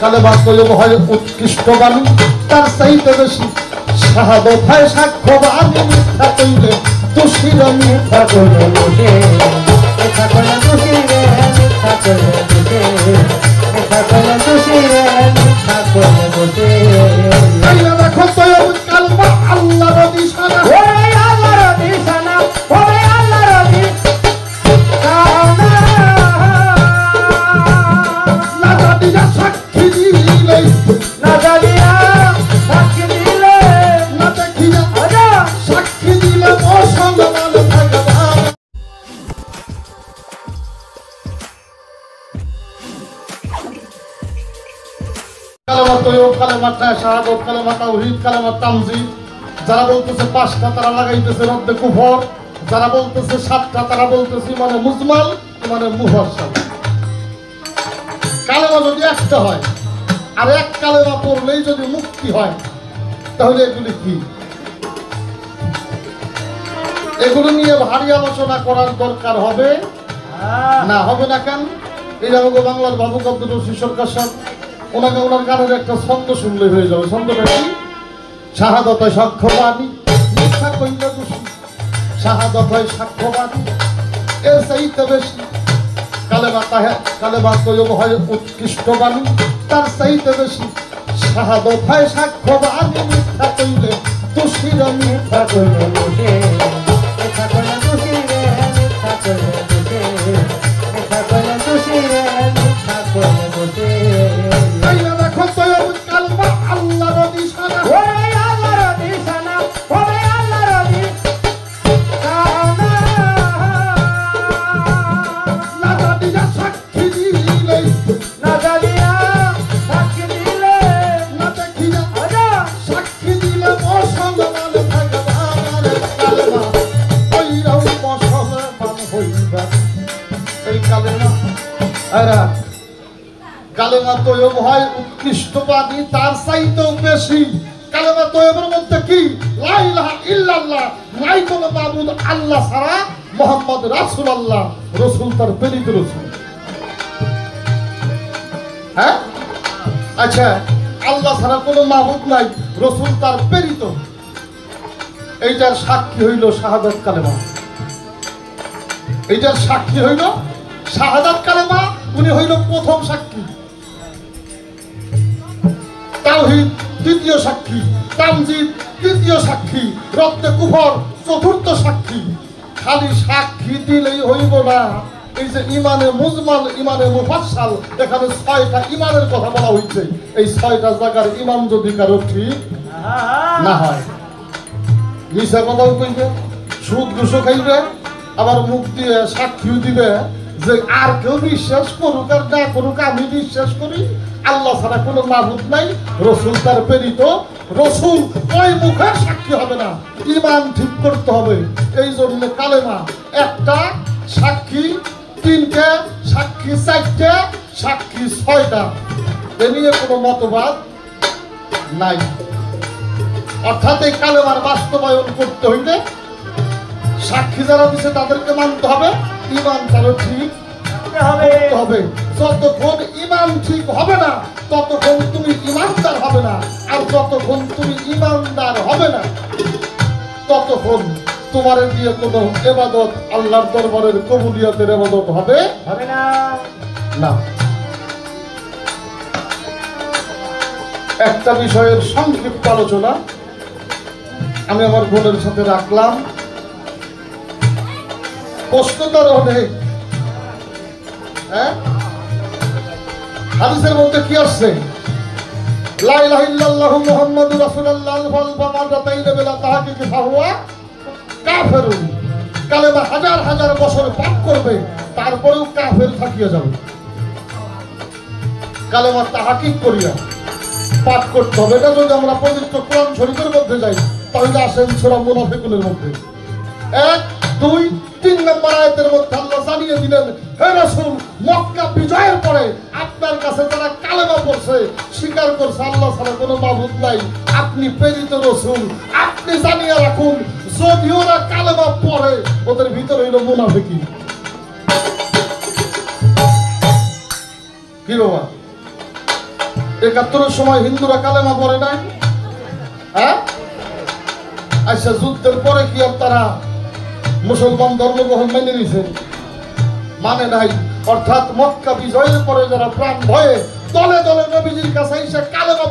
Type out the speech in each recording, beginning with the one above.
কালেমা তৈয়ব হয় উৎকৃষ্ট বাণী তার চাইতে বেশি শাহাদত হয় সাক্ষ্য বাণী মিথ্যা কইলে দোষীর মিথ্যা কইলে বসে মিথ্যা কইলে দোষী রে মিথ্যা কইলে বসে মিথ্যা কইলে দোষী রে মিথ্যা কইলে বসে আইনা দেখো তৈয়ব কালেমা আল্লাহর নিশানা ওরে আল্লাহর নিশানা ওরে আল্লাহর নিশানা না জানিয়া সাক্ষী দিলে না জানিয়া সাক্ষী দিলে না দেখিয়া আজা সাক্ষী দিলে অসম্মান ভগবান কালেমা তৈয়ব কালেমা শাহাদত কালেমা তাওহীদ কালেমা তামজিদ যারা বলতেছে পাঁচটা তারা লাগাইতেছে রদ্দে কুফর যারা বলতেছে সাতটা তারা বলতেছে মানে মুজমাল মানে মুফাসসাল কালেমা যদি একটা হয় আর এক কালেমা পড়লেই যদি মুক্তি হয় তাহলে এগুলি কি এগুলো নিয়ে ভারী আলোচনা করার দরকার হবে না হবে না কেন এই আমাকে বাংলার বাবু আব্দুর রশিদ সরকার সাহেব ওনাকে ওনার গানের একটা ছন্দ শুনলে হয়ে যাবে ছন্দটা কি শাহাদত হয় সাক্ষ্যবাদী মিথ্যা কইলে দোষী শাহাদত হয় সাক্ষ্যবাদী এর চাইতে বেশি কালেমা তৈয়ব হয় উৎকৃষ্ট বাণী তার চাইতে বেশি শাহাদত হয় সাক্ষ্যবাদী মিথ্যা কইলে দোষীর মিথ্যা কইলে বসে মিথ্যা কইলে দোষী রে মিথ্যা কইলে বসে মিথ্যা কইলে দোষী রে মিথ্যা কইলে বসে আইনা দেখো তৈয়ব কালেমা আল্লাহর নিশানা ওরে আল্লাহর নিশানা ওরে আল্লাহর নিশানা না জানিয়া সাক্ষী দিলে না জানিয়া সাক্ষী দিলে না দেখিয়া আজা সাক্ষী দিলে অসম্মান ভগবান কালেমা ওইরাও অসম্মান হইবা এই কালেমা আরা কালেমা তৈয়ব হয় উৎকৃষ্টবাদী তার চাইতেও বেশি কালেমা তৈয়বের মধ্যে কি লা ইলাহা ইল্লাল্লাহ নাই কোনো মাবুদ আল্লাহ ছাড়া মুহাম্মদ রাসূলুল্লাহ রাসূল তার প্রেরিত রাসূল হ্যাঁ আচ্ছা আল্লাহ ছাড়া কোনো মাবুদ নাই রাসূল তার প্রেরিত এইটার সাক্ষী হইল শাহাদাত কালেমা এইটার সাক্ষী হইল শাহাদাত কালেমা উনি হইল প্রথম সাক্ষী তাওহীদ দ্বিতীয় সাক্ষী তামজিদ তৃতীয় সাক্ষী রদ্দে কুফর চতুর্থ সাক্ষী খালি সাক্ষী দিলেই হইব না এই যে ইমানে মুজমাল ইমানে মুফাসসাল এখানে ছয়টা ইমানের কথা বলা হয়েছে এই ছয়টা জায়গার ইমান যদি কারো ঠিক না হয় মিশা কথাও কইবে সুদ ঘুষও খাইবে আবার মুখ দিয়ে সাক্ষীও দিবে যে আর কেউ বিশ্বাস করুক আর না করুক আমি বিশ্বাস করি আল্লাহ ছাড়া কোনো মাবুদ নাই রাসূল তার প্রেরিত রাসূল ওই মুখের সাক্ষী হবে না ঈমান ঠিক করতে হবে এই জন্য কালেমা একটা সাক্ষী তিনটে সাক্ষী চারটে সাক্ষী ছয়টা এ নিয়ে কোনো মতবাদ নাই অর্থাৎ এই কালেমার বাস্তবায়ন করতে হইলে সাক্ষী যারা দিছে তাদেরকে মানতে হবে ঈমান তার ঠিক হবে যতক্ষণ ঈমান ঠিক হবে না ততক্ষণ তুমি ঈমানদার হবে না আর যতক্ষণ তুমি ঈমানদার হবে না ততক্ষণ তোমার দিয়ে কোনো ইবাদত আল্লাহর দরবারের কবুলিয়তের ইবাদত হবে না না একটা বিষয়ের সংক্ষিপ্ত আলোচনা আমি আমার বোনের সাথে রাখলাম প্রশ্ন তার অনেক হাদিসের মধ্যে কি আসছে লা ইলাহা ইল্লাল্লাহু মুহাম্মাদুর রাসূলুল্লাহ ওয়াল বামাদাতাইন বিলা তাহকিকি ফাহুয়া কাফিরুন কালেমা হাজার হাজার বছর পাঠ করবে তারপরেও কাফের থাকিয়া যাবে কালেমা তাহকিক করিয়া পাঠ করতে হবে এটা যদি আমরা পবিত্র কোরআন শরীফের মধ্যে যাই তাহলে আসেন সূরা মুনাফিকুনের মধ্যে 1 2 3 নম্বর আয়াতের মধ্যে আল্লাহ জানিয়ে দিলেন হে রাসূল মক্কা বিজয়ের পরে আপনার কাছে যারা কালেমা পড়ছে স্বীকার করছে আল্লাহ ছাড়া কোনো মাবুদ নাই আপনি প্রেরিত রাসূল আপনি জানিয়ে রাখুন যদি ওরা কালেমা পড়ে ওদের ভিতরে হইল মুনাফিকি কি বাবা 71-এর সময় হিন্দুরা কালেমা পড়ে নাই? হ্যাঁ, আচ্ছা যুদ্ধের পরে কি আর তারা মুসলমান ধর্মগ্রহণ মেনে নিছে? মানে নাই। অর্থাৎ মক্কা বিজয়ের পরে যারা প্রাণ ভয়ে দলে দলে নবীজির কাছে এসে কালেমা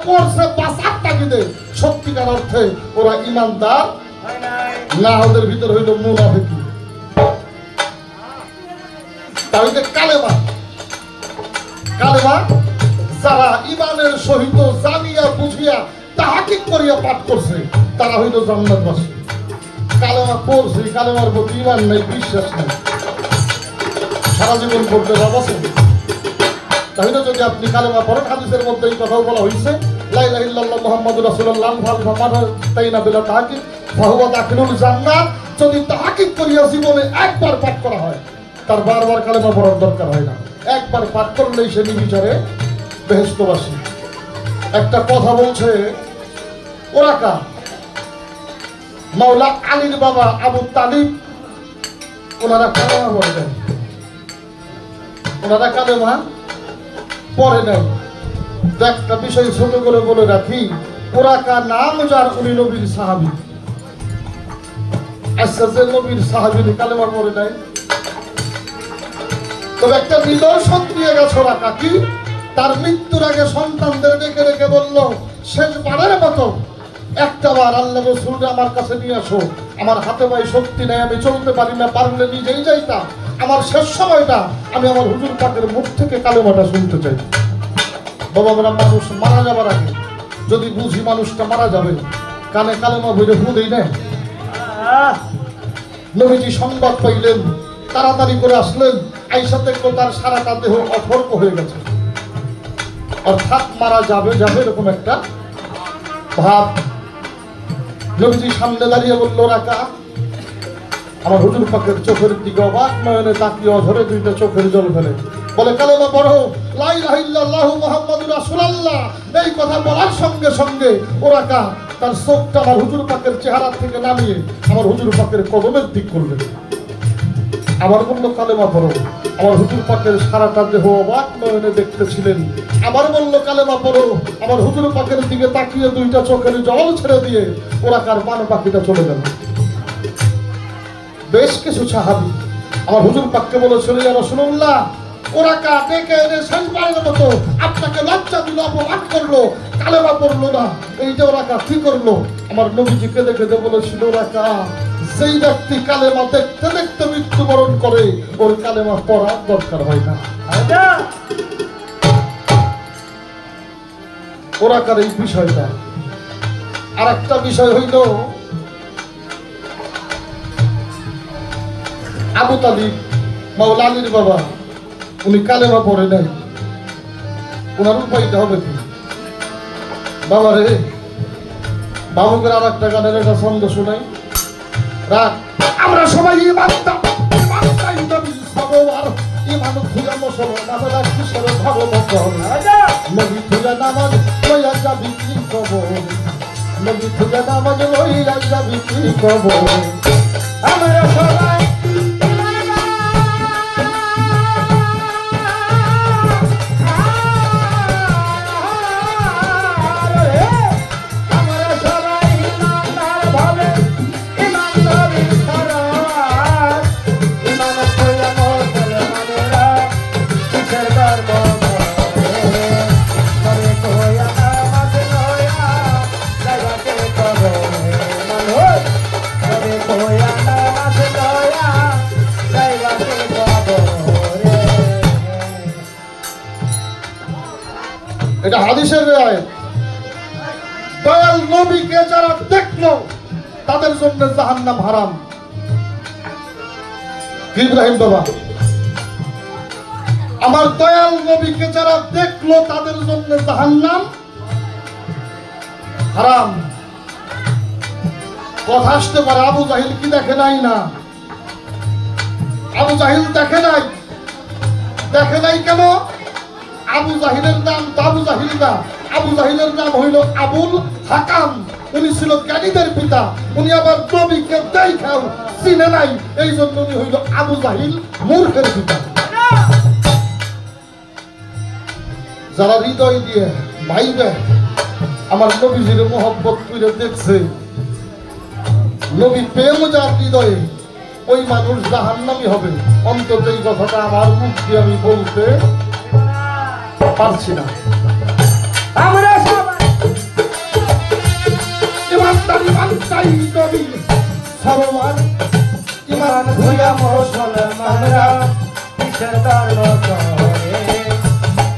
পড়ছে বাঁচার তাগিদে, সত্যিকার অর্থে ওরা ইমানদার না, ওদের ভিতর হইল মুনাফিকি। তাহলে কালেমা যারা ইমানের সহিত জানিয়া বুঝিয়া তাহাকিক করিয়া পাঠ করছে তারা হইল জান্নাতবাসী। কালেমা পড়ছে, কালেমার প্রতি ইমান নাই, বিশ্বাস নাই, সারা জীবন পড়তে লাভ আছে? তাহলে যদি আপনি কালেমা পড়েন, হাদিসের মধ্যে এই কথাও বলা হয়েছে, লা ইলাহা ইল্লাল্লাহ মুহাম্মাদুর রাসূলুল্লাহ তাইনা বিলা তাহাকিক ফাহুয়া দাখিলুল জান্নাত। যদি তাহাকিক করিয়া জীবনে একবার পাঠ করা হয়, তার বারবার কালেমা পড়ার দরকার হয় না, একবার পাঠ করলেই সে নির্বিচারে বেহেশতবাসী। একটা কথা বলছে ওরাকা, মাওলা আলীর বাবা আবু তালিব, ওনারা কালেমা পড়ে দেন, ওনারা কালেমা পড়ে নেন। একটা বিষয় ছোট করে বলে রাখি, ওরাকা নাম যার, উনি নবীর সাহাবী। আচ্ছা, যে নবীর সাহাবী কালেমা পড়ে নেয়, তবে একটা নিদর্শন দিয়ে গেছে ওরাকা, কি? তার মৃত্যুর আগে সন্তানদের ডেকে ডেকে বলল, শেষবারের মতো একটা বার আল্লাহ রাসূলকে আমার কাছে নিয়ে আসো, আমার হাতে পায়ে শক্তি নেই, আমি চলতে পারি না, পারলে নিজেই যাইতাম, আমার শেষ সময়টা আমি আমার হুজুর পাকের মুখ থেকে কালেমাটা শুনতে চাই। বাবা, আমরা মানুষ মারা যাবার আগে যদি বুঝি মানুষটা মারা যাবে, কানে কালেমা বইলে হু দেই না। নবীজি সংবাদ পাইলেন, তাড়াতাড়ি করে আসলেন, আইসা দেখলো তার সারাটা দেহ অথর্ক হয়ে গেছে, অর্থাৎ মারা যাবে এরকম একটা ভাব। নবীজি সামনে দাঁড়িয়ে বলল, রাকা, আমার হুজুর পাকের চোখের দিকে অবাক নয়নে তাকিয়ে অঝরে দুইটা চোখের জল ফেলে বলে, কালেমা পড়ো, লা ইলাহা ইল্লাল্লাহু মুহাম্মাদুর রাসূলুল্লাহ। এই কথা বলার সঙ্গে সঙ্গে ওরাকা তার চোখটা আমার হুজুর পাকের চেহারা থেকে নামিয়ে আমার হুজুর পাকের কদমের দিক করলেন। আমার বলল, কালেমা পড়ো। আমার হুজুর পাকের সারাটা দেহ অবাক নয়নে দেখতেছিলেন। আমার বলল, কালেমা পড়ো। আমার হুজুর পাকের দিকে তাকিয়ে দুইটা চোখের জল ছেড়ে দিয়ে ওরাকার পান পাখিটা চলে গেল। বেশ কিছু সাহাবী আমার হুজুর পাককে বলেছিল, ইয়া রাসূলুল্লাহ, ওরাকা ডেকে এনে শেষবারের মতো আপনাকে লজ্জা দিল, অপমান করলো, কালেমা পড়লো না। এই যে ওরাকা কি করলো? আমার নবীজি কেঁদে কেঁদে বলেছিল, ওরাকা, যেই ব্যক্তি কালেমা দেখতে দেখতে মৃত্যুবরণ করে, ওর কালেমা পড়ার দরকার হয় না। ওরাকার এই বিষয়টা। আর একটা বিষয় হইল, আবু তালিব মাওলা আলীর বাবা, উনি কালেমা পড়ে নাই, ওনার উপায়টা হবে কি? বাবা রে, বাবুকে আর একটা গানের একটা ছন্দ শোনাই, রাখ। আমরা সবাই ইমানদার, ইমান খুঁজে মুসলমান কিসের ধর্ম, নবী খুঁজে নামাজ লইয়া যাবি কি কবর, নবী খুঁজে নামাজ লইয়া যাবি কি কবর। আমরা সবাই এটা হাদিসের রিওয়ায়াত। দয়াল নবীকে যারা দেখলো তাদের জন্য জাহান্নাম হারাম। ইব্রাহিম বাবা, আমার দয়াল নবীকে যারা দেখলো তাদের জন্য জাহান্নাম হারাম। কথা আসতে পারে, আবু জাহিল কি দেখে নাই? না, আবু জাহিল দেখে নাই। দেখে নাই কেন? আবু জাহিলের নাম তো আবু জাহিল না, আবু জাহিলের নাম হইল আবুল হাকাম। উনি ছিল জ্ঞানীদের পিতা, উনি আবার নবীকে দেখাও চিনে নাই, এই জন্য উনি হইল আবু জাহিল, মূর্খের পিতা। যারা হৃদয় দিয়ে ভাইবে আমার নবীজির মোহব্বত করে দেখছে, নবী প্রেম যার হৃদয়ে, ওই মানুষ জাহান্নামী হবে। অন্তত এই কথাটা আমার মুখ দিয়ে আমি বলতে পারছি না। আমরা সবাই ইমানদারি মানতাই নবী সরোয়ার, ইমান ভুয়া মুসলমানরা কিসের ধর্ম করে,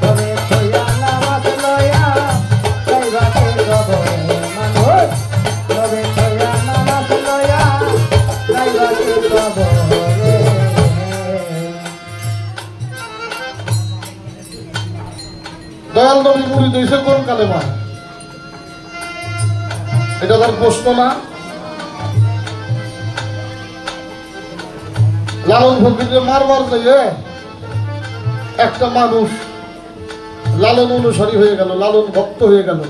তবে থইয়া নামাজ লয়া যাইবাকে কবরে মানুষ, তবে থইয়া নামাজ লয়া যাইবাকে কবরে। দয়াল নবী মুড়ি দিয়েছে কোন কালেমা? এটা তার প্রশ্ন না? লালন ফকিরকে মারবার যাইয়ে একটা মানুষ লালন অনুসারী হয়ে গেল, লালন ভক্ত হয়ে গেল।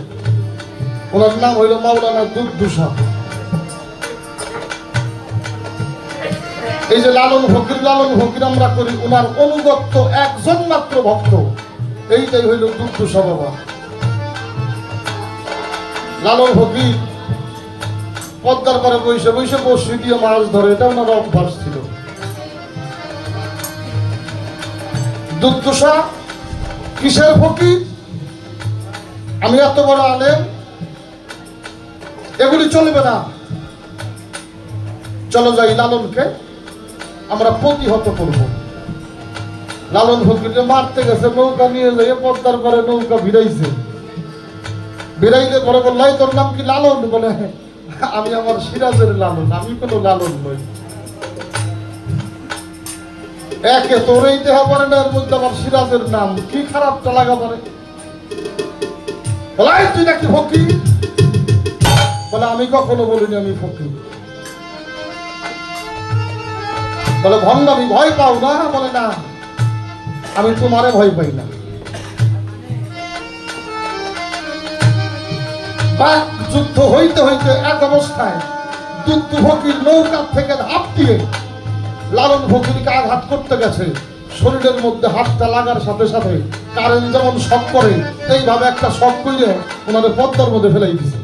ওনার নাম হইল মাওলানা দুধদুষা। এই যে লালন ফকির আমরা করি, ওনার অনুগত একজন মাত্র ভক্ত, এইটাই হইল দুধদুষা বাবা। লালন ফকির পদ্মার পরে বসে বসে বসি দিয়ে মাছ ধরে, এটা ওনার অভ্যাস ছিল। দুধদুষা কিসের ফকির? আমি এত বড় আলেম, এগুলি চলবে না, চলো যাই লালনকে আমরা প্রতিহত করব। লালন ফকিরকে মারতে গেছে, নৌকা নিয়ে যাই পদ্মার পরে নৌকা ভিড়াইছে, ভিড়াইলে পরে বললাই তোর নাম কি? লালন। বলে আমি আমার সিরাজের লালন, আমি কোনো লালন নই। একে তোর এই দেহা পরে না, এর মধ্যে আমার সিরাজের নাম, কি খারাপটা লাগা পারে? বলাই তুই নাকি ফকির? বলে আমি কখনো বলিনি আমি ফকির। বলে ভণ্ডামি ভয় পাও না? বলে না, আমি তোমারে ভয় পাই না। বাক যুদ্ধ হইতে হইতে এক অবস্থায় দুধদু ফকির নৌকা থেকে ধাপ দিয়ে লালন ফকিরকে আঘাত করতে গেছে। শরীরের মধ্যে হাতটা লাগার সাথে সাথে কারেন্ট যেমন শক করে, এইভাবে একটা শক করে ওনাদের পদ্মার মধ্যে ফেলাই দিছে।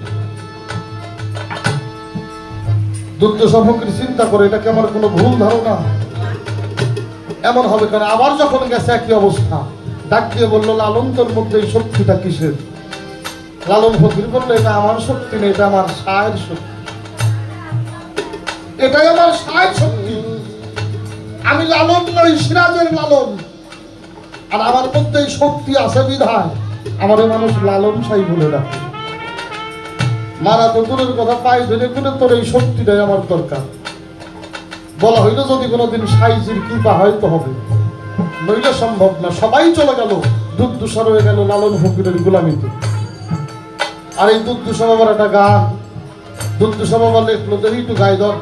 দুধদুষা ফকির চিন্তা করে, এটা কি আমার কোনো ভুল ধারণা? এমন হবে কেন? আবার যখন গেছে একই অবস্থা, ডাক দিয়ে বললো লালন তোর মধ্যে এই শক্তিটা কিসের? লালন ফকির বললো এটা আমার শক্তি নেই, এটা আমার সায়ের শক্তি, এটাই আমার সায়ের শক্তি। আমি লালন নই, সিরাজের লালন। আর আমার মধ্যে এই শক্তি আছে বিধায় আমার মানুষ লালন সাই বলে ডাকে। মারা তো দূরের কথা, পায়ে ধরে করে তোর এই শক্তিটাই আমার দরকার। বলা হইল যদি কোনোদিন সাইজির কৃপা হয়তো হবে, নইলে সম্ভব না। সবাই চলে গেল, দুধদুষা রয়ে গেল লালন ফকিরের গোলামিতে। আর এই দুধদুষা বাবার একটা গান দুধদুষা বাবা লেখলো, দেখি একটু গাই ধর।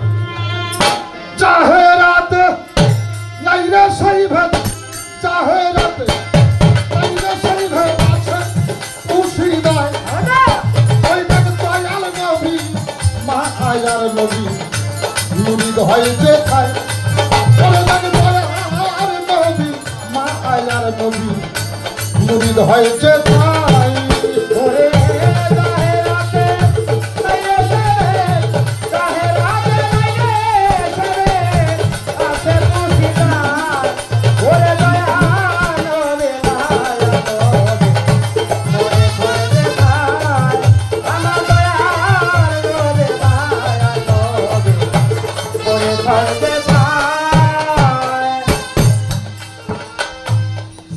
চাহে রাতে নাই রে সেই ভেদ, চাহে রাতে নাই রে সেই ভেদ, আছে খুশি নাই ওই দেখ দয়াল নবী মা আয়ার নবী মুরিদ হয় যে খায়। ওরে দেখ দয়াল নবী মা আয়ার নবী মুরিদ হয় যে খায়। ওরে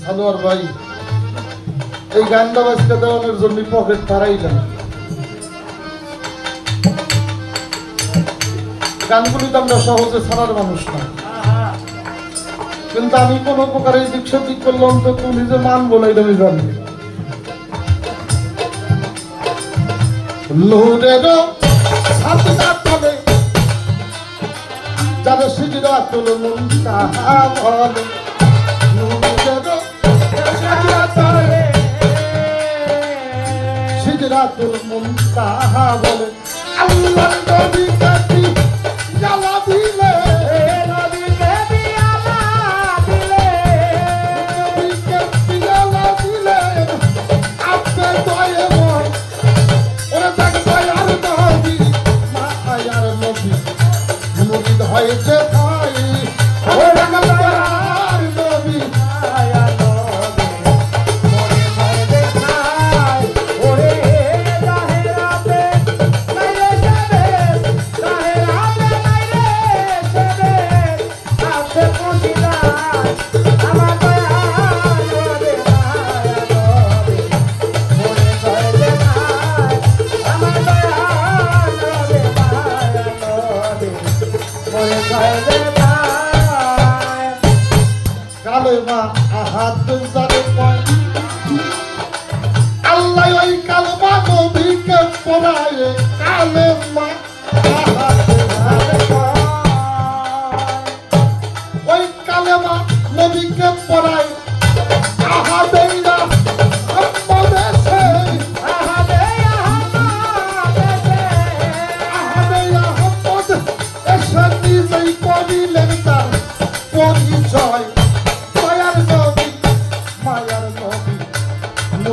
সানোয়ার ভাই, এই গানটা বাজতে দেওয়ানোর জন্য পকেট তারাইলাম। গানগুলি তো আমরা সহজে ছাড়ার মানুষ না, কিন্তু আমি কোন প্রকারে দিক সঠিক করলে অন্তত নিজে মান বলে আমি জানি। নূরের ছাতটা তলে যারা সিজরাতুল মুনতাহা বলে, সিদরাতুল মুনতাহা বলে, আল্লাহর নবী কাটি জ্বালা দিলে, নবী কাটি জ্বালা দিলে, নবী কাটি জ্বালা দিলে,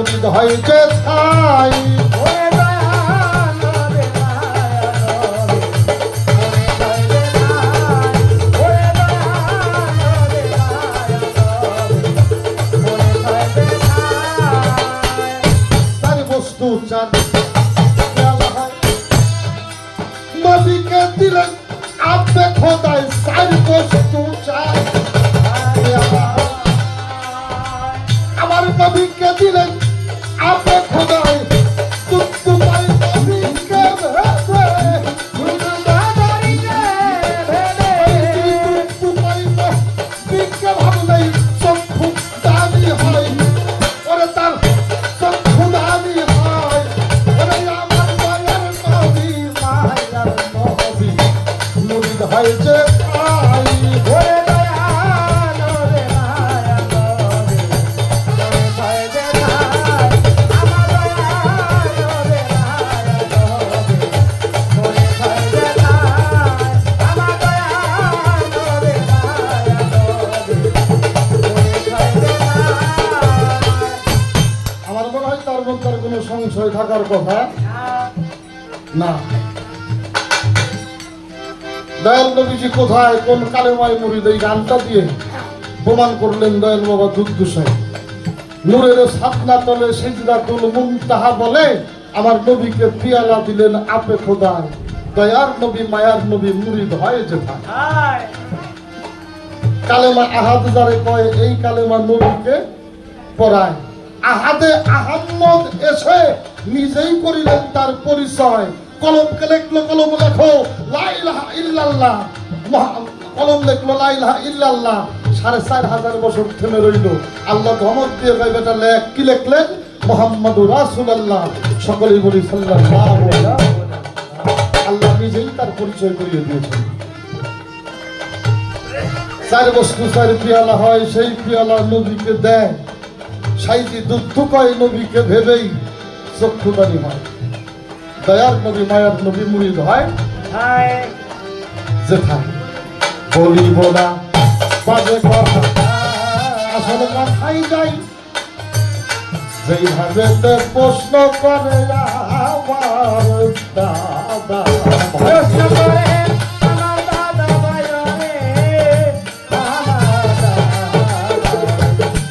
মুরিদ হয় যে ছাই ওরে দয়াল রে মায়া নবী মনে হয় যে নাই ওরে দয়াল রে মায়া নবী মনে হয় যে নাই তার বস্তু চান পেয়ালা হয় নবীকে দিলেন আপনি খোদায় সার বস্তু চান পেয়ালা হয়। আমার নবীকে দিলেন আপনি খোদায় তোমার নবীকে ভেবে গুরুদারিতে ভেবে তোমার নবীকে ভাবলেই চক্ষু দামি হয় ওরে তার চক্ষু দামি হয় ওরে আমার দয়ার নবী মায়ার নবী মুরিদ হয় যে ছাই ওরে দয়াল রে মায়া নবী মনে হয় যে নাই আমার দয়াল রে মায়া নবী মনে হয় যে নাই আমার দয়াল রে মায়া নবী মনে হয় যে নাই আমার মনে হয় তার মধ্যে আর কোনো সংশয় থাকার কথা না। দয়াল নবীজি কোথায় কোন কালেমায় মুরিদ এই গানটা দিয়ে প্রমাণ করলেন দয়াল বাবা দুর্দশায় নূরের সাতনা তলে সিজদাতুল মুনতাহা বলে আমার নবীকে পিয়ালা দিলেন আপে খোদায় দয়ার নবী মায়ার নবী মুরিদ হয় যেথায় হায় কালেমা আহাদ যারে কয় এই কালেমা নবীকে পড়ায় আহাদে আহাম্মদ এসে নিজেই করিলেন তার পরিচয় কলমকে লিখলো কলম লেখো লা ইলাহা ইল্লাল্লাহ কলম লিখলো লা ইলাহা ইল্লাল্লাহ ৪৫০০ বছর থেমে রইল আল্লাহ ধমক দিয়ে কয় বেটা লেখ কি লিখলেন মুহাম্মাদুর রাসূলুল্লাহ সকলেই বলি সাল্লাল্লাহু আলাইহি আল্লাহ নিজেই তার পরিচয় করিয়ে দিয়েছেন। চার বস্তু চার পিয়ালা হয় সেই পিয়ালা নবীকে দেয় সাইজি দুধ কয় নবীকে ভেবেই চক্ষুদানি হয় দয়ার নবী মায়ার নবী মুরিদ হয় হায় যেথায় বলিব না বাজে কথা আসলে কথাই যাই যেইভাবে প্রশ্ন করে আমার দাদা প্রশ্ন করে আমার দাদা ভাইরে আমার দাদা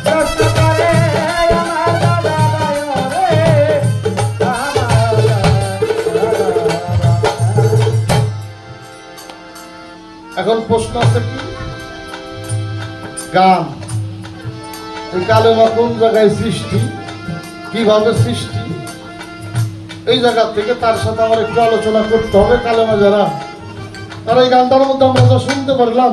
প্রশ্ন করে আমার দাদা ভাইরে আমার দাদা এখন প্রশ্ন আছে কি গান এই কালেমা কোন জায়গায় সৃষ্টি কিভাবে সৃষ্টি এই জায়গা থেকে তার সাথে আমার একটু আলোচনা করতে হবে কালেমা যারা তারা এই গানটার মধ্যে আমরা যা শুনতে পারলাম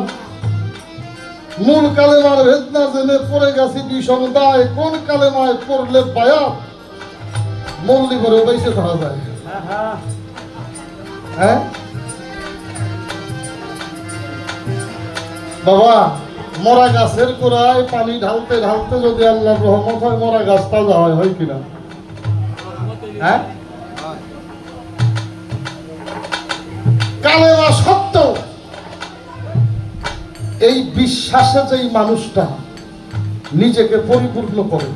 মূল কালেমার ভেদ না জেনে পড়ে গেছি বিষমতায় কোন কালেমায় পড়লে বায়াত মল্লি করে বেঁচে থাকা যায় হ্যাঁ বাবা মরা গাছের গোড়ায় পানি ঢালতে ঢালতে যদি আল্লাহর রহমত হয় মরা গাছ তাজা হয় কিনা হ্যাঁ কালেমা সত্য এই বিশ্বাসে যেই মানুষটা নিজেকে পরিপূর্ণ করে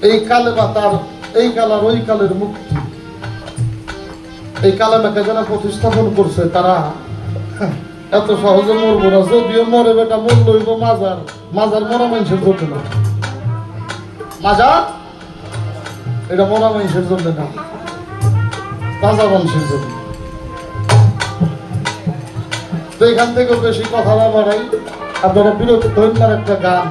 এই কালেমা তার এই কালার ওই কালের মুক্তি এই কালেমাকে যারা প্রতিস্থাপন করছে তারা এত সহজে মরবো না যদিও মরে বেটা মর লইব মাজার মাজার মরা মানুষের জন্য না মাজার এটা মরা মানুষের জন্য না তাজা মানুষের জন্য তো এখান থেকে বেশি কথা না বাড়াই আপনারা বিরতি ধন্যার একটা গান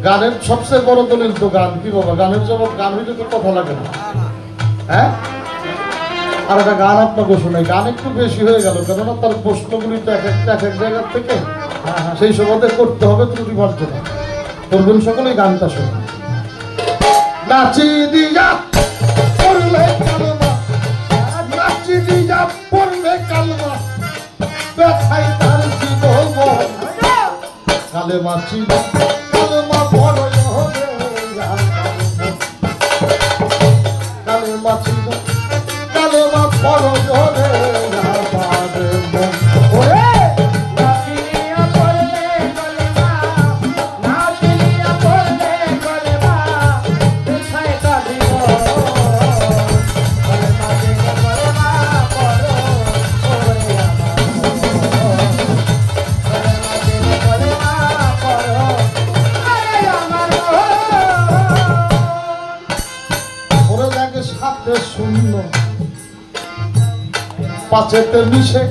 গানের সবচেয়ে বড় দলিল তো গান কি বাবা গানের জবাব গান হইলে তো কথা লাগে না হ্যাঁ আর একটা গান আপনাকে শোনাই গান একটু বেশি হয়ে গেল কেননা তার প্রশ্নগুলি তো এক একটা এক এক জায়গার থেকে সেই সময় করতে হবে ত্রুটি মার্জনা করবেন সকলেই গানটা শোনেন নাচি দিয়া পড়লে কালমা নাচি দিয়া পড়লে কালমা ব্যথাই তার জীবন কালেমা চির কালেমা বড় হবে কালেমা চির কালেমা বড় হবে আমাদের মন ওরে নাচিয়া পড়লে কলিমা নাচিয়া শূন্য পাঁচেতে মিশে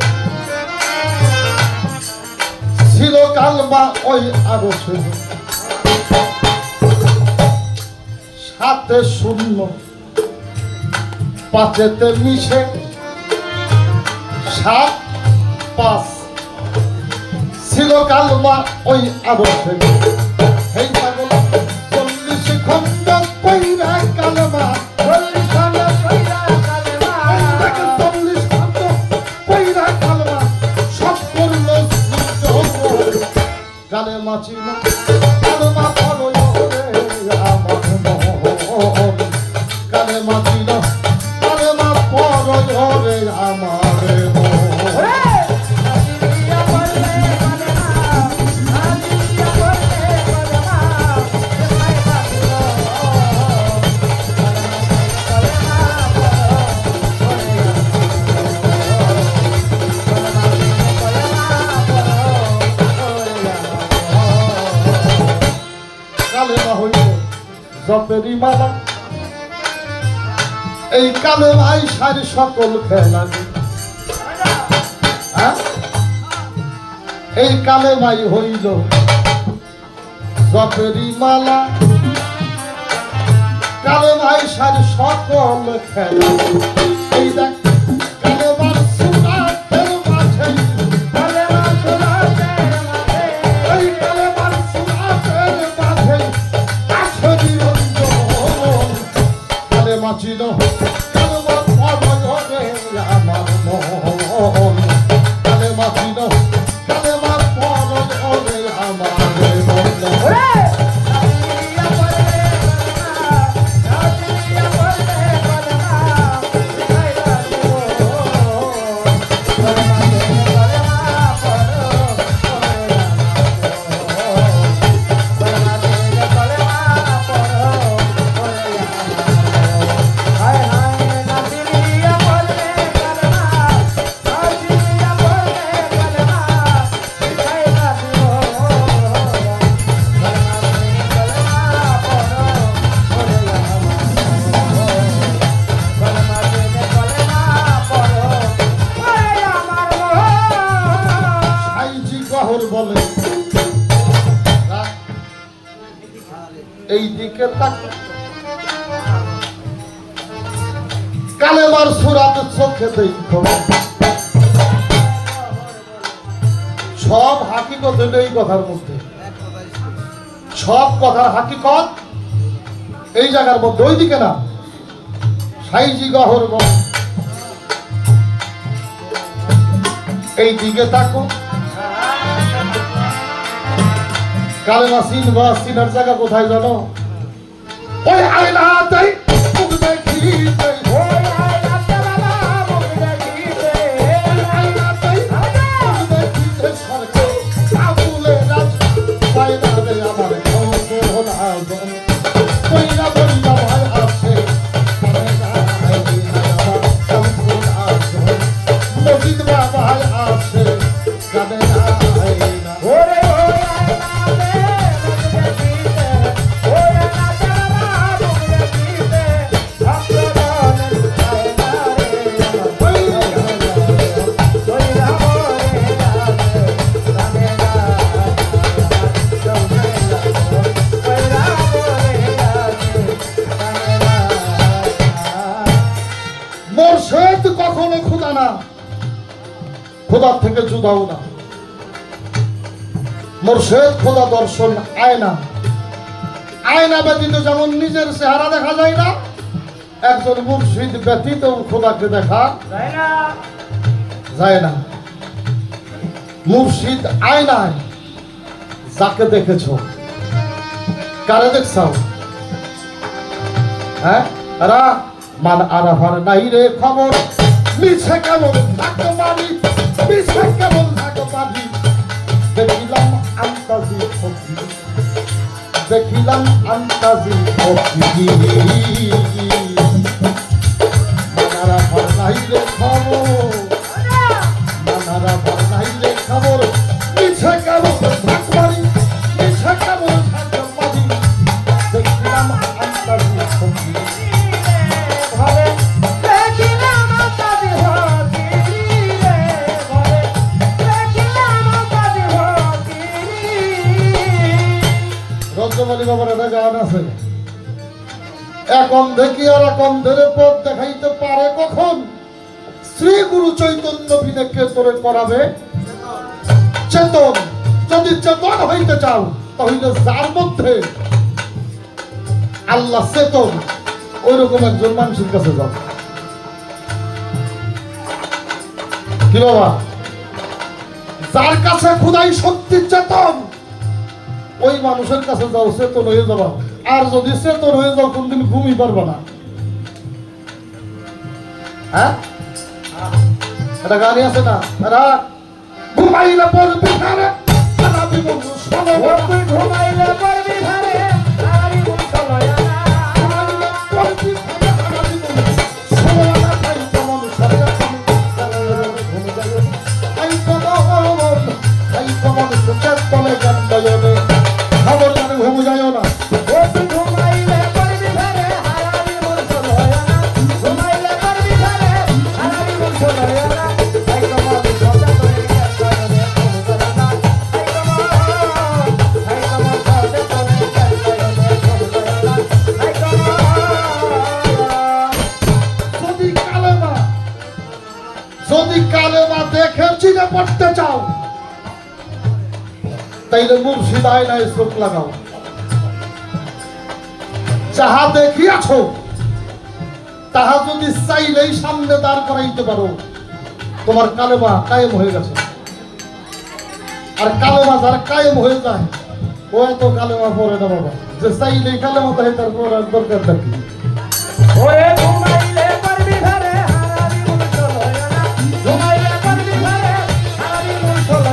ছিল কালমা ওই আরশে সাতে শূন্য পাঁচেতে মিশে সাত পাঁচ ছিল কালমা ওই আরশে এই পাগল 40 খন্ড কইরা কালমা 40 খন্ড কইরা কালমা সব করলো কালেমা ছিল কালেমা পড়ো রে আমার মন কালেমা ছিল কালেমা পড়ো রে আমার মন কালেমা হইল জপেরি মালা এই কালেমাই সারি সকল খেলা এই কালেমাই হইল জপেরি মালা কালেমাই সারি সকল খেলা এই দেখ কালেমার সুরাতের মাঝে কালেমা সুরাতের মাঝে এই কালেমার সুরাতের মাঝে আসরি রঞ্জন কালেমা ছিল কালেমা পড়ো রে আমার মন কালেমা ছিল কালেমা পড়ো রে আমার মন বলে এই দিকে তাক কালেমার সুরাত চোখে দেখো সব হাকিকত এই কথার মধ্যে সব কথার হাকিকত এই জায়গার মধ্যে ওই দিকে না সাইজি গহর বলে এই দিকে তাকো কালেমা চিনবা চিনার জায়গা কোথায় জানো ওই আয়নাতেই মুখ দেখিতে ওই আয়নাতে বাবা মুখ দেখিতে ওই আয়নাতেই মুখ দেখিতে সরকে আবুলে রাজ পায়না রে আমার খোঁজে হল আজন কইরা বলিয়া ভাই আছে মসজিদ ভাই আছে কানে না ওরে মোরশেদ কখনো খোদা না খোদার থেকে জুদাও না মোরশেদ খোদা দর্শন আয়না আয়না ব্যতীত যেমন নিজের চেহারা দেখা যায় না একজন মুর্শিদ ব্যতীত খোদাকে দেখা যায় না মুর্শিদ আয়নায় যাকে দেখেছো কারে দেখছাও হ্যাঁ রা মান আরাফার নাই রে খবর মিছে কেমন থাকতে পারি মিছে কেমন থাকতে পারি দেখিলাম আন্তাজি ফকি দেখিলাম আন্তাজি ফকি মান আরাফার নাই রে খবর মান আরাফার নাই রে খবর মিছে কেমন থাকতে পারি মিছে কেমন থাকতে পারি দেখিলাম আন্তাজি ফকি বাবার একটা গান আছে, এক অন্ধে কি আর এক অন্ধের পথ দেখাইতে পারে কখন, শ্রী গুরু চৈতন্য বিনেকে তোরে করাবে চেতন। যদি চেতন হইতে চাও তাহলে যার মধ্যে আল্লাহ চেতন ওই রকম একজন মানুষের কাছে যাও। কি বাবা, যার কাছে খুদাই সত্যি চেতন ওই মানুষের কাছে যাও, চেতন হয়ে যাবা। আর যদি চেতন হয়ে যাও কোনদিন ঘুমই পারবে না। হ্যাঁ, এটা গাড়ি আছে না, ঘুমাইলে পড়বি ধারে সারাবি বন্ধু শোনো, ঘুমাইলে পড়বি ধারে সারাবি বন্ধু শোনো, পড়বি ধারে সারাবি বন্ধু শোনো না, তাই কেমন সরকার তাই কেমন সুখের তলে গান বাজাবে, খবর জানে ঘুম যাইও না। ঘুমাইলে পড়বি ধারে হারাবি বন্ধু শোনো, ঘুমাইলে পড়বি ধারে হারাবি বন্ধু শোনো, তাই কেমন সরকার তলে গান বাজাবে, যদি কালেমা দেখে চিনে পড়তে চাও তাইলে মুর্শিদ আয়নায় চোখ লাগাও। যাহা দেখিয়াছ তাহা যদি চাইলেই সামনে দাঁড় করাইতে পারো তোমার কালেমা কায়েম হয়ে গেছে। আর কালেমা যারা কায়েম হয়ে যায় ও এত কালেমা পড়ে না বাবা, যে চাইলেই কালেমা তাই তার পড়ার দরকার থাকি। ওরে ঘুমাইলে পড়বি ধারে হারাবি বন্ধু শোনো, ঘুমাইলে পড়বি ধারে হারাবি বন্ধু শোনো,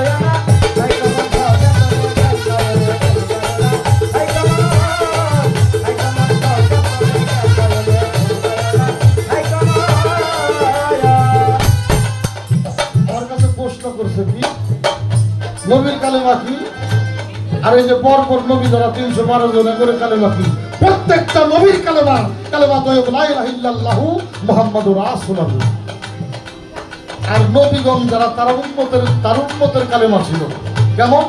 তাই কেমন সরকার তলে গান বাজাবে, তাই কেমন সরকার তলে গান বাজাবে, তাই কেমন। আমার কাছে প্রশ্ন করছে কি নবীর কালেমা কি, আর এই যে পরপর নবী যারা 312 জনে করে কালেমা কি, প্রত্যেকটা নবীর কালেমা কালেমা তয়্যিব লা ইলাহা ইল্লাল্লাহু মুহাম্মাদুর রাসূলুল্লাহ। আর নবীগণ যারা তার উম্মতের কালেমা ছিল কেমন,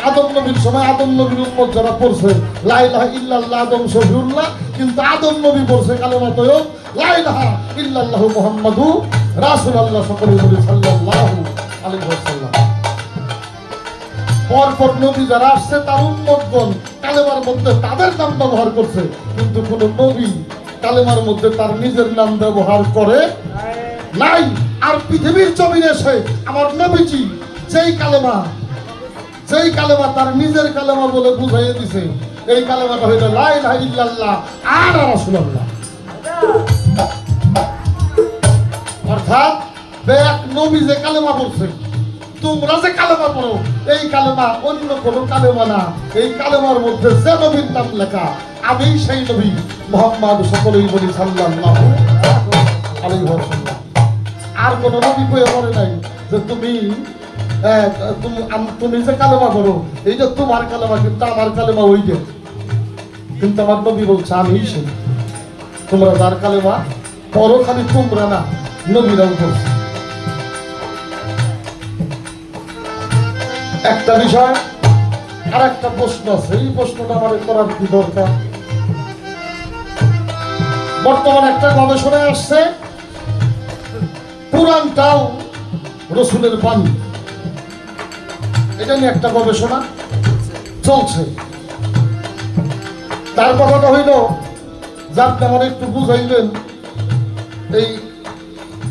আদম নবীর সময় আদম নবীর উম্মত যারা পড়ছে লা ইলাহা ইল্লাল্লাহ আদম শফিউল্লাহ, কিন্তু আদম নবী পড়ছে কালেমা তয়্যিব লা ইলাহা ইল্লাল্লাহু মুহাম্মাদুর রাসূলুল্লাহ, সকলে বলি সাল্লাল্লাহু আলাইহি ওয়াসাল্লাম। পরপর নবী যারা আসছে তার উম্মতগণ কালেমার মধ্যে তাদের নাম ব্যবহার করছে, কিন্তু কোন নবী কালেমার মধ্যে তার নিজের নাম ব্যবহার করে নাই। আর পৃথিবীর জমিনে এসে আমার নবীজি যেই কালেমা তার নিজের কালেমা বলে বুঝাইয়ে দিছে, এই কালেমাটা হইল লা ইলাহা ইল্লাল্লাহ আর রাসূলুল্লাহ। অর্থাৎ এক নবী যে কালেমা বলছে, তোমরা যে কালেমা পড়ো এই কালেমা অন্য কোন কালেমা না, এই কালেমার মধ্যে যে নবীর নাম লেখা আমি সেই নবী মুহাম্মদ, সকলেই বলি সাল্লাল্লাহু আলাইহি ওয়াসাল্লাম। আর কোন নবী কই বলে নাই যে তুমি যে কালেমা পড়ো এইটা তোমার কালেমা, কিন্তু আমার কালেমা ওই যে, কিন্তু আমার নবী বলছে আমি সেই। তোমরা যার কালেমা পড়ো খালি তোমরা না, নবীরাও বলছে। একটা বিষয় আর একটা প্রশ্ন আছে, এই প্রশ্নটা আমার করার কি দরকার। বর্তমানে একটা গবেষণায় আসছে পুরাণটাও রসুলের বাণী, এটা নিয়ে একটা গবেষণা চলছে। তার কথাটা হইল যাতে আমার একটু বুঝাইলেন এই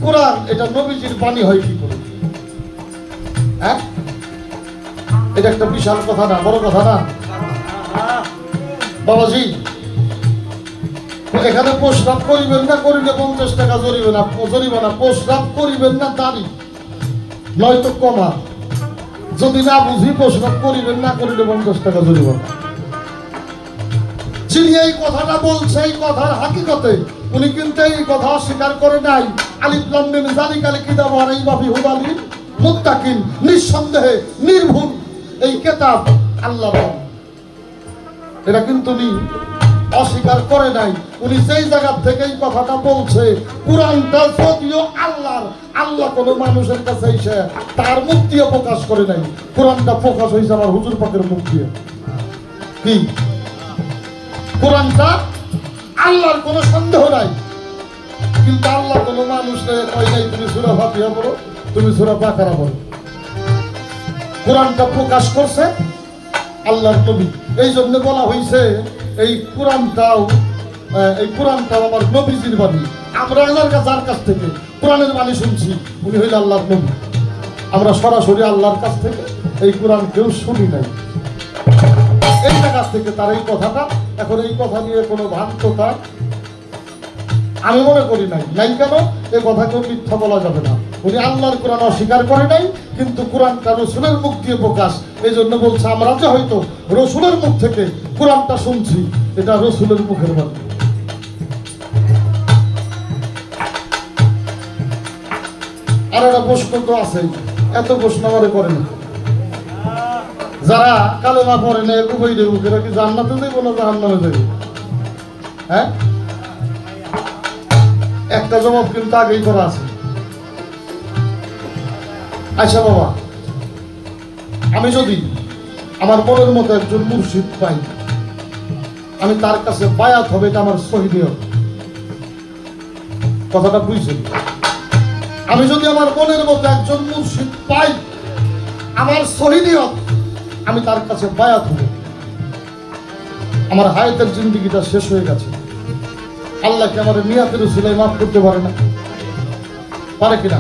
কোরআন এটা নবীজির বাণী হয় কি করে। হ্যাঁ, এটা একটা বিশাল কথা না, বড় কথা না বাবাজি। এখানে প্রস্রাব করিবেন না, করিলে 50 টাকা জরিমানা, প্রস্রাব করিবেন না দাঁড়ি নয়তো কমা, যদি না বুঝি প্রস্রাব করিবেন না, করিলে 50 টাকা জরিমানা। যিনি এই কথাটা বলছে এই কথার হাকিকতে উনি কিন্তু এই কথা অস্বীকার করে নাই। আলিফ লাম মিম যালিকাল কিতাবু লা রাইবা ফীহি হুদাল লিল মুত্তাকিন, নিঃসন্দেহে নির্ভুল এই কিতাব আল্লাহর, এটা কিন্তু উনি অস্বীকার করে নাই। উনি সেই জায়গা থেকে এই কথাটা বলছে কোরআনটা যদিও আল্লাহ কোনো মানুষের কাছে এসে তার মুখ দিয়ে প্রকাশ করে নাই, কোরআনটা প্রকাশ হয়েছে আমার হুজুর পাকের মুখ দিয়ে। কি কোরআনটা আল্লাহর কোনো সন্দেহ নাই, কিন্তু আল্লাহ কোনো মানুষকে কয় নাই তুমি সূরা ফাতিহা পড়ো, তুমি সূরা বাকারা পড়ো। কোরআনটা প্রকাশ করছে আল্লাহর নবী, এই জন্য বলা হয়েছে এই কোরআনটাও আমার নবীজির বাণী। আমরা যার কাছ থেকে কোরআনের বাণী শুনছি উনি হইল আল্লাহর নবী। আমরা সরাসরি আল্লাহর কাছ থেকে এই কোরআন কেউ শুনি নাই। এই জায়গা থেকে তার এই কথাটা, এখন এই কথা নিয়ে কোনো ভ্রান্ততা আমি মনে করি নাই। কেন এই কথা কেউ মিথ্যা বলা যাবে না। উনি আল্লাহর কোরআন অস্বীকার করে নাই, কিন্তু কোরআনটা রসুলের মুখ দিয়ে প্রকাশ, এই জন্য বলছে আমরা যে হয়তো রসুলের মুখ থেকে কোরআনটা শুনছি, এটা রসুলের মুখের বাণী। আর একটা প্রশ্ন তো আছে, এত প্রশ্ন আমারে করে না। যারা কালেমা পড়ে না উভয় এরা কি জান্নাতে যাইব না জাহান্নামে যাইব? হ্যাঁ, একটা জবাব কিন্তু আগেই করা আছে। আচ্ছা বাবা, আমি যদি আমার মনের মতো একজন মুর্শিদ পাই, আমি তার কাছে বায়াত হবে, এটা আমার শহীদিয়ত। কথাটা বুঝছেন? আমি যদি আমার মনের মতো একজন মুর্শিদ পাই, আমার শহীদিয়ত, আমি তার কাছে বায়াত হব। আমার হায়াতের জিন্দেগিটা শেষ হয়ে গেছে। আল্লাহকে আমার নিয়াতের উসিলায় মাফ করতে পারে না? পারে কিনা?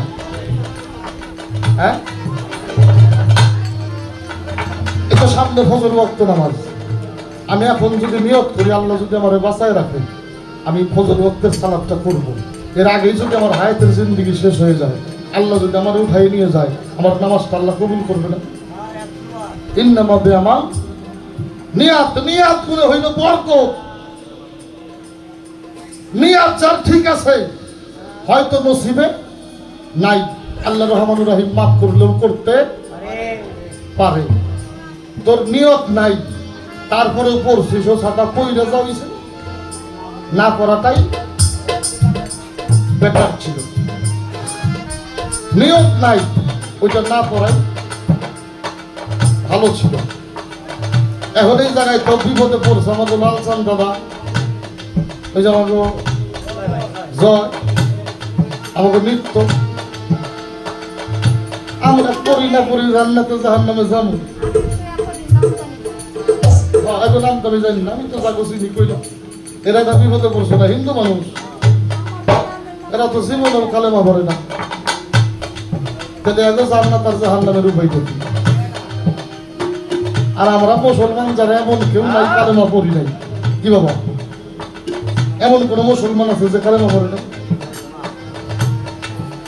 হ্যাঁ, এটা সামনে ফজর ওয়াক্ত নামাজ। আমি এখন যদি নিয়ত করি আল্লাহ যদি আমার বাঁচায় রাখে, আমি ফজর ওয়াক্তের সালাতটা করব। এর আগেই যদি আমার হায়াতের জিন্দেগি শেষ হয়ে যায়, আল্লাহ যদি আমার উঠাই নিয়ে যায়, আমার নামাজটা আল্লাহ কবুল করবে না? ইন্নামা বিআমাল নিয়াত, নিয়াত করে হইল বরকত। নিয়াত যার ঠিক আছে, হয়তো নসিবে নাই, আল্লাহ রহমানুর রহিম মাফ করলেও করতে পারে। তোর নিয়ত নাই, তারপরে পড়ছিস, ও ছাতা কইরা যাইছে, না করাটাই বেটার ছিল। নিয়ত নাই, ওইটা না পড়াই ভালো ছিল। এখন এই জায়গায় তো বিপদে পড়ছে আমাদের লালচান দাদা, ওই যে আমাকে জয়, আমাকে নৃত্য, আমরা করি না করি রান্নাতে জাহান্নামে যাবো। এখন নাম তো আমি জানি না, আমি তো যাবো চিনি কইলাম। এরা এটা বিপদে পড়ছে না, হিন্দু মানুষ, এরা তো জীবনের কালেমা পড়ে না। তাহলে এত জান্নাত আর জাহান্নামের উপায় কি? আর আমরা মুসলমান যারা এমন কেউ নাই কালেমা পড়ি নাই। কি বাবা, এমন কোন মুসলমান আছে যে কালেমা পড়ে না?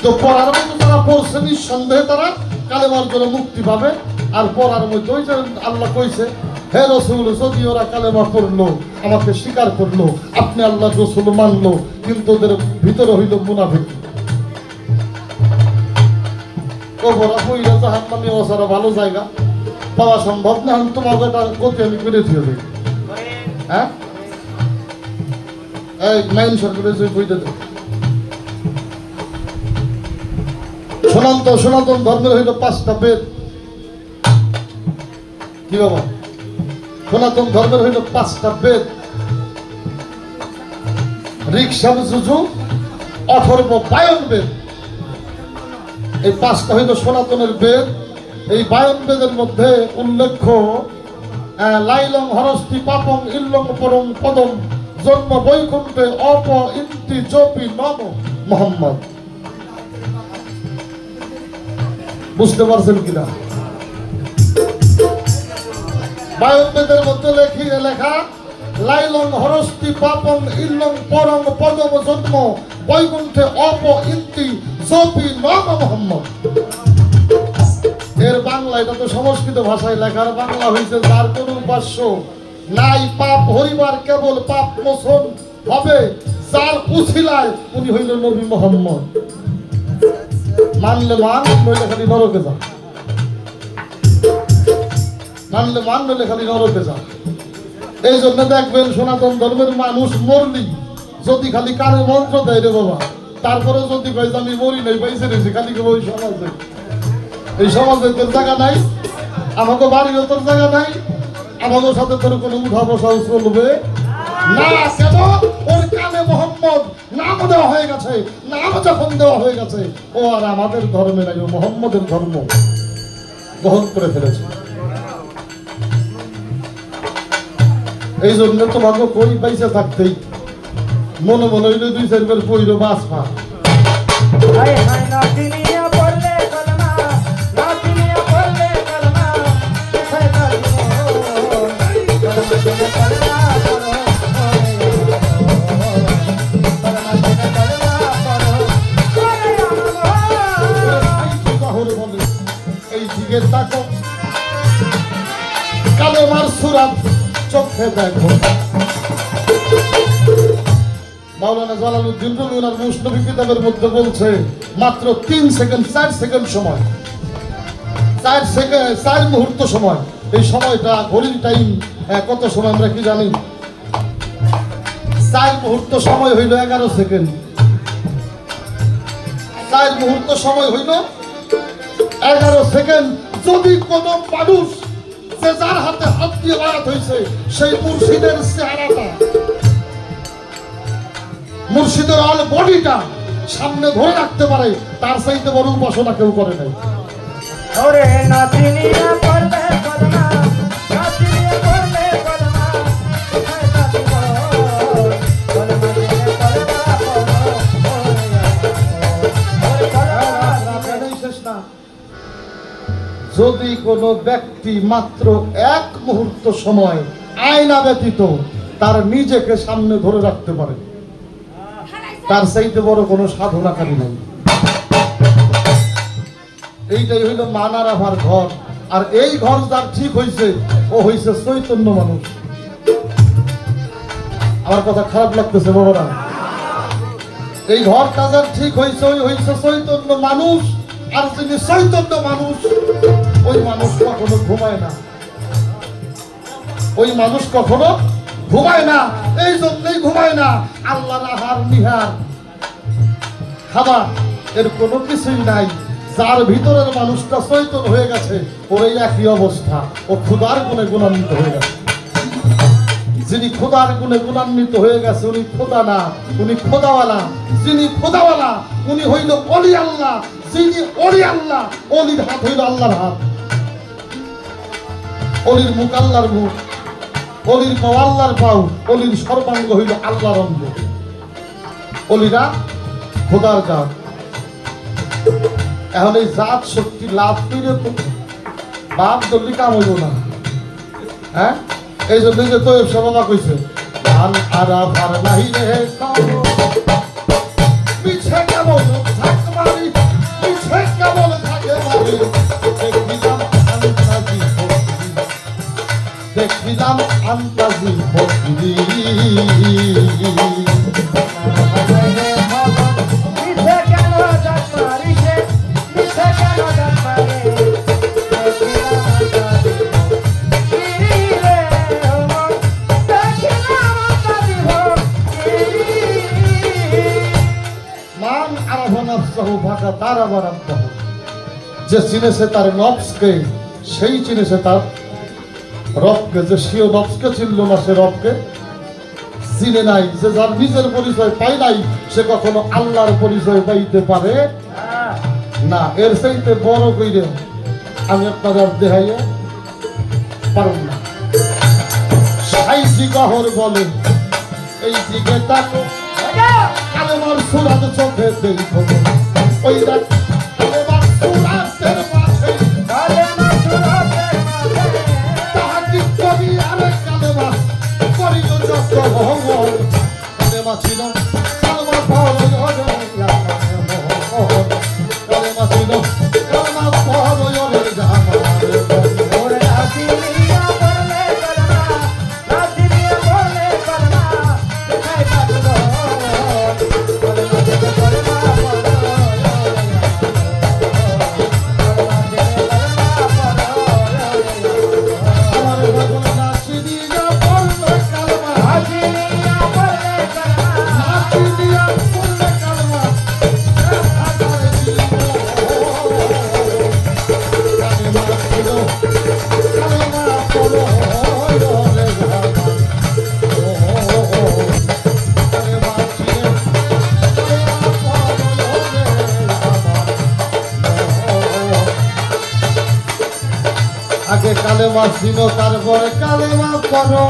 তো পড়ার মতো যারা পড়ছে নিঃসন্দেহে তারা কালেমার জন্য মুক্তি পাবে। আর পড়ার মধ্যে ওই যে আল্লাহ কইছে, হে রসুল, যদি ওরা কালেমা পড়লো, আমাকে স্বীকার করলো, আপনি আল্লাহ রসুল মানলো, কিন্তু ওদের ভিতরে হইল মুনাফিকি। ওরা কইরা জাহান্নামে ওসারা ভালো জায়গা পাওয়া সম্ভব না। তোমাকে এটা গতি আমি করে দিয়ে দেব। হ্যাঁ, এই মাইন সরকারের যে বইটা দেব। সনাতন ধর্মের হইল 5টা বেদ। কি বাবা, সনাতন ধর্মের হইল 5টা বেদ। ঋক, সাম, যজু, অথর্ব, বায়ন বেদ। এই 5টা হইল সনাতনের বেদ। এই বায়ন বেদের মধ্যে উল্লেখ্য লাইলং হরস্তি পাপং ইল্লং পরং পদম জন্ম বৈকুণ্ঠে অপ ইন্তি জপি নম মোহাম্মদ। বুঝতে পারছেন কিনা? বায়ন বেদের মধ্যে লেখা লাইলং হরস্তি পাপং ইল্লং পরং পদম জন্ম বৈকুণ্ঠে অপ ইন্তি জপি নম মোহাম্মদ। এর বাংলা, এটা তো সংস্কৃত ভাষায় লেখার বাংলা হয়েছে, যার কোন উপাস্য নাই, পাপ হরিবার কেবল পাপ মোচন হবে, যার উছিলায় উনি হইল নবী মোহাম্মদ। মানলে মান, নইলে খালি নরকে যা। মানলে মান, নইলে খালি নরকে যা। এই জন্য দেখবেন সনাতন ধর্মের মানুষ মরলি যদি খালি কানে মন্ত্র দেয় রে বাবা, তারপরে যদি কই আমি মরি নাই, পাইছে রেছি, খালি কেবল ওই সমাজে, এই সমাজে তোর জায়গা নাই, আমাকে বাড়িও তোর জায়গা নাই, আমাদের সাথে তোর কোনো উঠা বসাও চলবে না কেন ওর কানে মোহাম্মদ নাম দেওয়া হয়ে গেছে, নাম যখন দেওয়া হয়ে গেছে ও আর আমাদের ধর্মে নাই, ও মোহাম্মদের ধর্ম গ্রহণ করে ফেলেছে। এই জন্য তোমাকে কই পয়সা থাকতেই মনে মনে হইলে 2-4 বার পইরো বাস পা। হায় হায় নাতিনিয়া পড়লে কলমা, নাতিনিয়া পড়লে কলমা, কোথায় তার মন? কলমা জেনে কলমা পড়ো, কলমা জেনে কলমা পড়ো, করে আমার মন। এই দিকে তাকো, কালেমার সুরাত চোখে দেখো। মাওলানা জালালউদ্দিন রুমি ওনার মুসনবী কিতাবের মধ্যে বলছে মাত্র 3 সেকেন্ড 4 সেকেন্ড সময়, 4 মুহূর্ত সময়। এই সময়টা ঘড়ির টাইম কত সময় আমরা কি জানি? 4 মুহূর্ত সময় হইল 11 সেকেন্ড। 4 মুহূর্ত সময় হইল 11 সেকেন্ড। যদি কোনো মানুষ যে যার হাতে হাত দিয়ে বায়াত হয়েছে সেই মুর্শিদের চেহারাটা, মুর্শিদের অল বডিটা সামনে ধরে রাখতে পারে, তার চাইতে বড় উপাসনা কেউ করে নাই। ওরে নাতিনিয়া পড়লে কলমা, নাতিনিয়া পড়লে কলমা, কোথায় তার মন? কলমা জেনে কলমা পড়ো, শেষ না। যদি কোনো ব্যক্তি মাত্র 1 মুহূর্ত সময় আয়না ব্যতীত তার নিজেকে সামনে ধরে রাখতে পারে, তার চাইতে বড় কোনো সাধনাকারী নাই। এইটাই হইল মানার আভার ঘর। আর এই ঘর যার ঠিক হয়েছে ও হয়েছে চৈতন্য মানুষ। আমার কথা খারাপ লাগতেছে বাবারা? এই ঘরটা যার ঠিক হয়েছে ওই হয়েছে চৈতন্য মানুষ। আর যিনি চৈতন্য মানুষ ওই মানুষ কখনো ঘুমায় না, ওই মানুষ কখনো ঘুমায় না। এই জন্যই ঘুমায় না, আল্লাহর আহার নিহার খাবার এর কোনো কিছুই নাই। যার ভিতরের মানুষটা চৈতন্য হয়ে গেছে ওর এই একই অবস্থা, ও ক্ষুধার গুণে গুণান্বিত হয়ে গেছে। যিনি খোদার গুণে গুণান্বিত হয়ে গেছে উনি খোদা না, উনি খোদাওয়ালা। যিনি খোদাওয়ালা উনি হইল অলি আল্লাহ। যিনি অলি আল্লাহ, অলির হাত হইল আল্লাহর হাত, অলির মুখ আল্লাহর মুখ, অলির পাও আল্লাহর পাও, অলির সর্বাঙ্গ হইল আল্লাহর অঙ্গ। অলিরা খোদার জাত। এখন এই জাত শক্তি লাভ করে বাপ ধরলি কাম হইব না। হ্যাঁ, এই জন্য যে তৈব বাবা কইছে ধান আরা ভার নাহি রে পিছে কেমন থাকবারি, পিছে কেমন থাকে বাড়ি। দেখিলাম আন্তাজি বকরি, মিছে কেন ডাক মারিছে, মিছে কেন ডাক মারে, দেখিলাম আন্তাজি বকরি রে মন, দেখিলাম আন্তাজি বকরি। মান আরাফা নাফসাহু ফাকাদ আরাফা রাব্বাহু। যে চিনেছে তার নফসকে সেই চিনেছে তার রবকে। যে সেও নফসকে চিনল না সে রবকে চিনে নাই। যে যার নিজের পরিচয় পাই নাই সে কখনো আল্লাহর পরিচয় পাইতে পারে না। এর চাইতে বড় কইরে আমি আপনাদের দেখাইয়া পারব না। সাইজি গহর বলে এই দিকে তাকো, কালেমার সুরাত চোখে দেখো। ওই দেখ কালেমার সুরাতের মাঝে কালেমা সুরাতের মাঝে তাহাজ্জুদ করি আরে কালেমা করিল যত ভঙ্গল। কালেমা ছিল কালেমা পড়ো রে মোহন, কালেমা ছিল কালেমা পড়ো রে জামাল। ওরে নাতিনিয়া পড়লে কলমা, নাতিনিয়া পড়লে কলমা, কোথায় তার মন? কলমা জেনে কলমা পড়ো, কলমা জেনে কলমা পড়ো। আমার ভগবান নাচিনিয়া পড়লো কালেমা, নাতিনিয়া পড়লে কলমা, কালেমা ছিল তারপরে কালেমা পড়ো